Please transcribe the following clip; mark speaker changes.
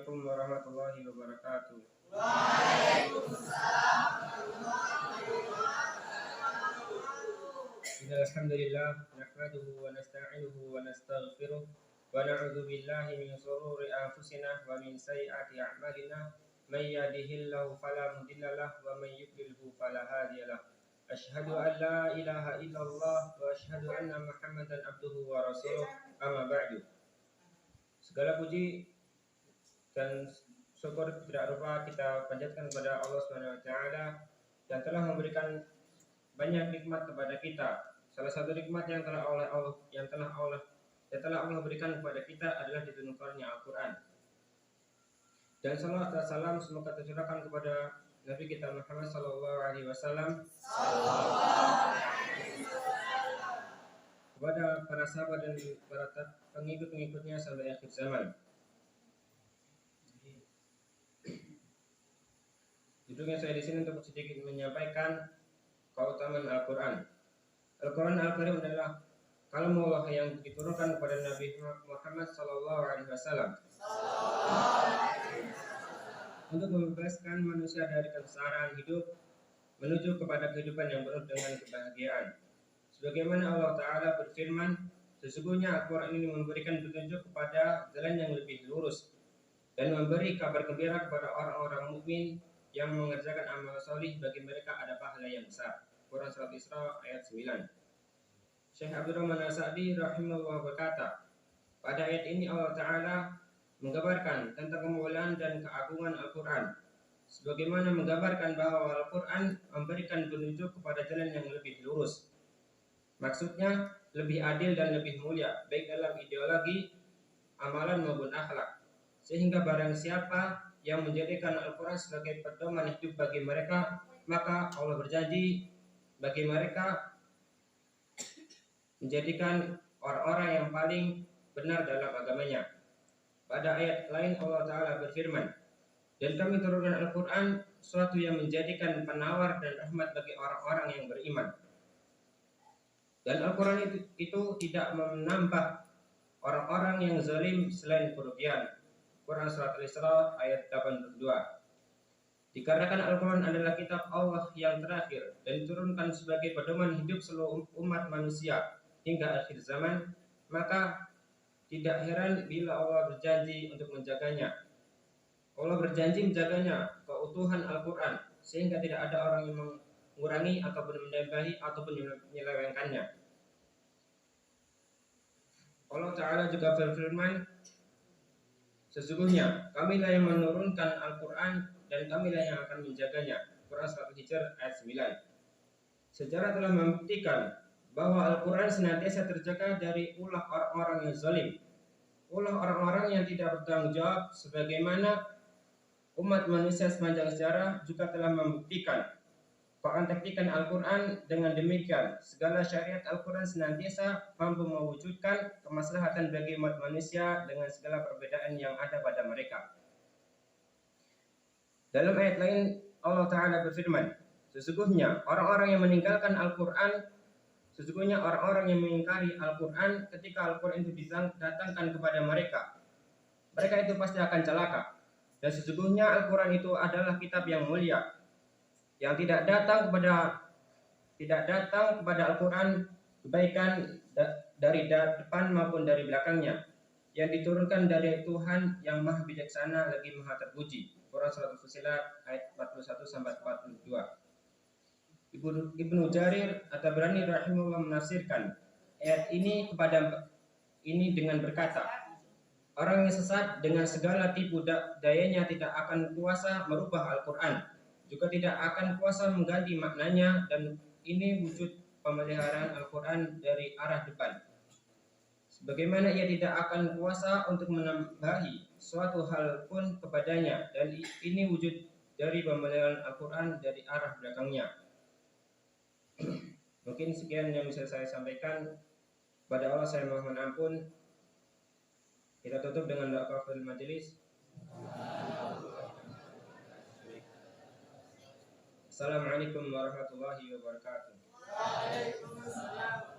Speaker 1: Assalamualaikum warahmatullahi wabarakatuh. Alhamdulillah, nahmaduhu wa nasta'inuhu wa nastaghfiruh wa na'udzu billahi min shururi anfusina wa min sayyiati a'malina. May yahdihillahu fala mudilla lahu wa may yudlilhu fala hadiya lahu. Asyhadu an la ilaha illallah wa asyhadu anna Muhammadan abduhu wa rasuluh. Amma ba'du. Segala puji dan syukur tidak lupa kita panjatkan kepada Allah Subhanahu wa taala yang telah memberikan banyak nikmat kepada kita. Salah satu nikmat yang telah Allah berikan kepada kita adalah diturunkannya Al-Qur'an. Dan salawat dan salam semoga tercurahkan kepada Nabi kita Muhammad sallallahu alaihi wasallam, kepada para sahabat dan para pengikut-pengikutnya sampai akhir zaman. Judulnya saya di sini untuk sedikit menyampaikan keutamaan Al-Quran. Al-Quran Al-Karim adalah kalamullah yang diturunkan kepada Nabi Muhammad SAW untuk membebaskan manusia dari kesengsaraan hidup menuju kepada kehidupan yang penuh dengan kebahagiaan. Sebagaimana Allah Ta'ala berfirman, sesungguhnya Al-Quran ini memberikan petunjuk kepada jalan yang lebih lurus dan memberi kabar gembira kepada orang-orang mukmin yang mengerjakan amal solih, bagi mereka ada pahala yang besar. Quran Surat Isra ayat 9. Syekh Abdurrahman As-Sa'di rahimahullah berkata, pada ayat ini Allah Ta'ala menggambarkan tentang kemuliaan dan keagungan Al-Quran, sebagaimana menggambarkan bahwa Al-Quran memberikan petunjuk kepada jalan yang lebih lurus. Maksudnya lebih adil dan lebih mulia, baik dalam ideologi, amalan maupun akhlak. Sehingga barang siapa yang menjadikan Al-Quran sebagai pedoman hidup bagi mereka, maka Allah berjanji bagi mereka menjadikan orang-orang yang paling benar dalam agamanya. Pada ayat lain Allah Ta'ala berfirman, dan kami turunkan Al-Quran suatu yang menjadikan penawar dan rahmat bagi orang-orang yang beriman. Dan Al-Quran itu tidak menambah orang-orang yang zalim selain kerugian. Quran Surat Al-Isra ayat 82. Dikarenakan Al-Quran adalah kitab Allah yang terakhir dan diturunkan sebagai pedoman hidup seluruh umat manusia hingga akhir zaman, maka tidak heran bila Allah berjanji untuk menjaganya. Allah berjanji menjaganya, keutuhan Al-Quran, sehingga tidak ada orang yang mengurangi ataupun menambahi ataupun menyelewengkannya. Allah Ta'ala juga berfirman, sesungguhnya kamilah yang menurunkan Al-Quran dan kamilah yang akan menjaganya. Quran Surat Al-Hijr ayat 9. Sejarah telah membuktikan bahwa Al-Quran senantiasa terjaga dari ulah orang-orang yang zalim, ulah orang-orang yang tidak bertanggung jawab, sebagaimana umat manusia sepanjang sejarah juga telah membuktikan pengpraktikan Al-Quran. Dengan demikian, segala syariat Al-Quran senantiasa mampu mewujudkan kemaslahatan bagi umat manusia dengan segala perbedaan yang ada pada mereka. Dalam ayat lain Allah Ta'ala berfirman, sesungguhnya orang-orang yang meninggalkan Al-Quran, sesungguhnya orang-orang yang mengingkari Al-Quran ketika Al-Quran itu didatangkan kepada mereka, mereka itu pasti akan celaka. Dan sesungguhnya Al-Quran itu adalah kitab yang mulia, yang tidak datang kepada Al-Quran kebaikan dari depan maupun dari belakangnya, yang diturunkan dari Tuhan yang maha bijaksana lagi maha terpuji. Quran Surat Al-Fussilat ayat 41-42. Ibnu Jarir At-Tabrani rahimahullah menafsirkan ayat ini dengan berkata, orang yang sesat dengan segala tipu dayanya tidak akan kuasa merubah Al-Quran, juga tidak akan kuasa mengganti maknanya, dan ini wujud pemeliharaan Al-Quran dari arah depan. Sebagaimana ia tidak akan kuasa untuk menambahi suatu hal pun kepadanya, dan ini wujud dari pemeliharaan Al-Quran dari arah belakangnya. Mungkin sekian yang bisa saya sampaikan. Pada Allah saya mohon ampun. Kita tutup dengan doa kafaratul majelis. Assalamualaikum warahmatullahi wabarakatuh.
Speaker 2: Waalaikumsalam.